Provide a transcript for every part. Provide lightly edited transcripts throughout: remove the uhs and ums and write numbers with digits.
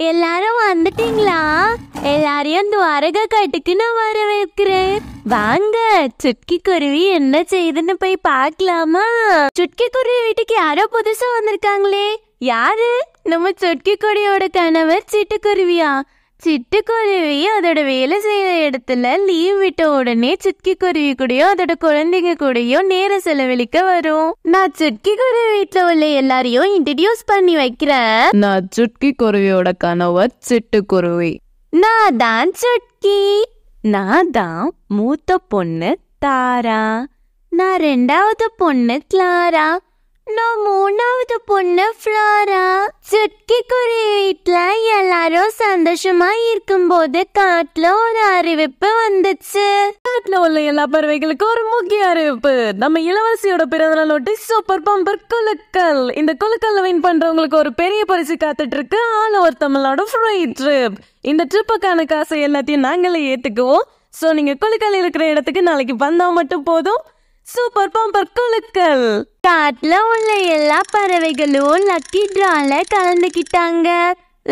எல்லாரும் வந்துட்டீங்களா? எல்லாரையும் துவாரகா காட்டுக்கு நான் வரவேற்கிறேன். வாங்க, சுட்கி குருவி என்ன செய்யுதுன்னு போய் பார்க்கலாமா? சுட்கி குருவி வீட்டுக்கு யாரோ புதுசா வந்திருக்காங்களே. யாரு? நம்ம சுட்கி குருவியோட கணவர் சிட்டுக்குருவியா? சிட்டுக்குருவி அதோட வேலை செய்யற இடத்துல லீவ் விட்ட உடனே சுட்கி குருவி கூடயும் அதோட குழந்தைங்க கூடயும் நேரம் செலவழிக்க வரும். நான் சுட்கி குருவி வீட்டுல உள்ள எல்லாரையும் இன்ட்ரடியூஸ் பண்ணி வைக்கிறேன். நான் சுட்கி குருவியோட கணவர் சிட்டுக்குருவி. நான் தான் சுட்கி. நான் தான் மூத்த பொண்ணு தாரா. நான் ரெண்டாவது பொண்ணு கிளாரா. நான் மூணாவது பொண்ணு ஃப்ளாரா. சுட்கி குருவி வீட்டுல எல்லாரும் சந்தோஷமா இருக்கும்போது காட்டுல ஒரு அறிவிப்பு வந்துச்சு. காட்டுல உள்ள எல்லா பறவைகளுக்கும் ஒரு முக்கிய அறிவிப்பு. நம்ம இளவரசியோட பிறந்தநாள் ஒட்டி சூப்பர் பம்பர் குலுக்கல். இந்த குலுக்கல்ல வின் பண்றவங்களுக்கு ஒரு பெரிய பரிசு காத்துட்டு இருக்கு. All over Tamil Nadu free trip. இந்த ட்ரிப்புக்கான காசை எல்லாத்தையும் நாங்களே ஏத்துக்குவோம். சோ நீங்க குலுக்கல் இருக்கிற இடத்துக்கு நாளைக்கு வந்தா மட்டும் போதும். சூப்பர் பம்பர் குலுக்கல். காட்டுல உள்ள எல்லா பறவைகளும் லக்கி டிரால கலந்துக்கிட்டாங்க.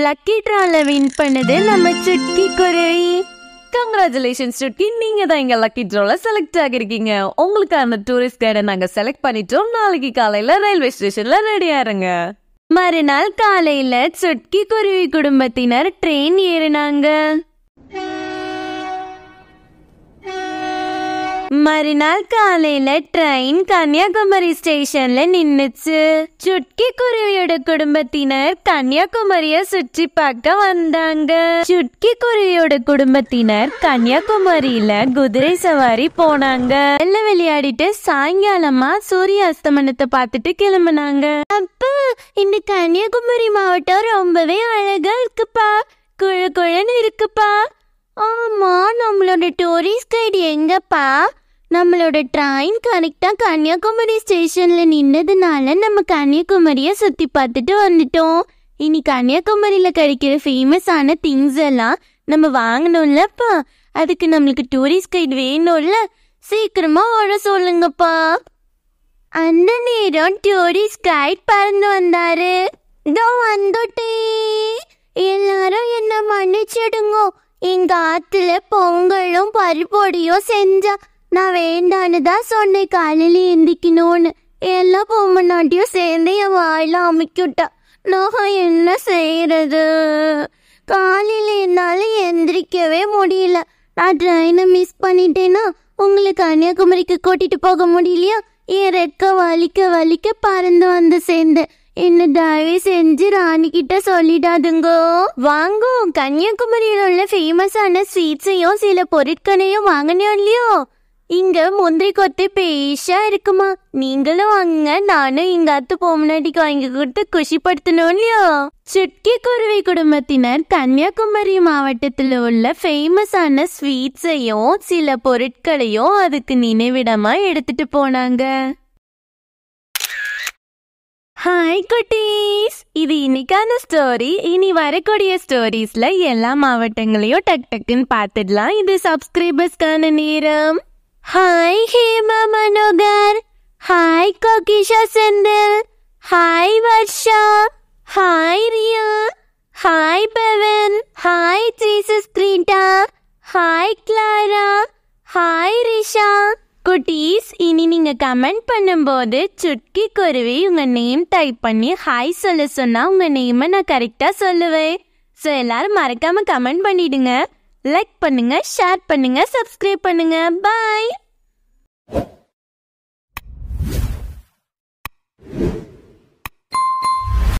லக்கி டிரால வின் பண்ணது நம்ம சுட்கி குருவி. கங்க்ராச்சுலேஷன்ஸ் சுட்கி, நீங்க தான் இங்க லக்கி டிரால செலக்ட் ஆகிருக்கீங்க. உங்களுக்கான டூரிஸ்ட் கைடை நாங்க செலக்ட் பண்ணிட்டோம். நாளைக்கு காலையில ரயில்வே ஸ்டேஷன்ல ரெடியா இருங்க. மறுநாள் காலையில சுட்கி குருவி குடும்பத்தினர் ட்ரெயின் ஏறினாங்க. மறுநாள் காலையில ட்ரெயின் கன்னியாகுமரி ஸ்டேஷன்ல நின்னுச்சு. சுட்கி குருவியோட குடும்பத்தினர் கன்னியாகுமரிய சுற்றி பார்க்க வந்தாங்க. சுட்கி குருவியோட குடும்பத்தினர் கன்னியாகுமரியில குதிரை சவாரி போனாங்க. எல்லாம் விளையாடிட்டு சாயங்காலமா சூரிய அஸ்தமனத்தை பார்த்துட்டு கிளம்புனாங்க. அப்ப இந்த கன்னியாகுமரி மாவட்டம் ரொம்பவே அழகா இருக்குப்பா. குழு குழன்னு இருக்குப்பா. ஆமா, நம்மளோட டூரிஸ்ட் கைடு எங்கப்பா? நம்மளோட ட்ரெயின் கரெக்டா கன்னியாகுமரி ஸ்டேஷன்ல நின்னதுனால நம்ம கன்னியாகுமரிய சுத்தி பார்த்துட்டு வந்துட்டோம். இனி கன்னியாகுமரியில கிடைக்கிற ஃபேமஸான திங்ஸ் எல்லாம் நம்ம வாங்கணும்லப்பா. அதுக்கு நம்மளுக்கு டூரிஸ்ட் கைடு வேணும்ல. சீக்கிரமா வர சொல்லுங்கப்பா. அந்த நேரம் டூரிஸ்ட் கைட் பறந்து வந்தாரு. இதோ வந்துட்டே. எல்லாரும் என்ன மன்னிச்சிடுங்க. எங்க ஆத்துல பொங்கலும் பருப்பொடியும் செஞ்சா நான் வேண்டான்னு தான் சொன்னேன் காலையில எந்திக்கணும்னு. எல்லா பொம்மநாட்டியும் சேர்ந்து என் வாயில அமைக்கிட்டா. நான் என்ன செய்யறது? காலையில என்னால எந்திரிக்கவே முடியல. நான் ட்ரெயினை மிஸ் பண்ணிட்டேன்னா உங்களுக்கு கன்னியாகுமரிக்கு கூட்டிட்டு போக முடியலையா? என் ரெக்க வலிக்க வலிக்க பறந்து வந்து சேர்ந்தேன். என்ன தயவு செஞ்சு ராணி கிட்ட சொல்லிடாதுங்க. வாங்கோ, கன்னியாகுமரியில உள்ள ஃபேமஸான ஸ்வீட்ஸையும் சில பொருட்களையும் வாங்கினோம் இல்லையோ. இங்க முந்திரி கொத்து பேஷா இருக்குமா. நீங்களும் வாங்க. நானும் இங்க அத்து பொம்னாட்டிக்கு வாங்கி கொடுத்து குஷிப்படுத்தணும் இல்லையோ. சுட்கி குருவி குடும்பத்தினர் கன்னியாகுமரி மாவட்டத்துல உள்ள ஃபேமஸான ஸ்வீட்ஸையும் சில பொருட்களையும் அதுக்கு நினைவிடமா எடுத்துட்டு போனாங்க. ஹாய் குட்டீஸ், இது இன்னைக்கான ஸ்டோரி. இனி வரக்கூடிய ஸ்டோரிஸ்ல எல்லா மாவட்டங்களையும் டக் டக்குன்னு பார்த்துடலாம். இது சப்ஸ்கிரைபர்ஸ்க்கான நேரம். Hi Hema Manohar. Hi Kokisha Senthil. Hi Varsha. Hi Riya. Hi Pavan. Hi Jesus Greta. Hi Clara. Hi Risha. குட்டீஸ், இனி நீங்க கமெண்ட் பண்ணும்போது சுட்கி குருவி உங்க நேம் டைப் பண்ணி ஹாய் சொல்ல சொன்னா உங்க நேமை நான் கரெக்டா சொல்லுவேன். ஸோ எல்லாரும் மறக்காம கமெண்ட் பண்ணிடுங்க. லைக் பண்ணுங்க, ஷேர் பண்ணுங்க, சப்ஸ்கிரைப் பண்ணுங்க. பாய்.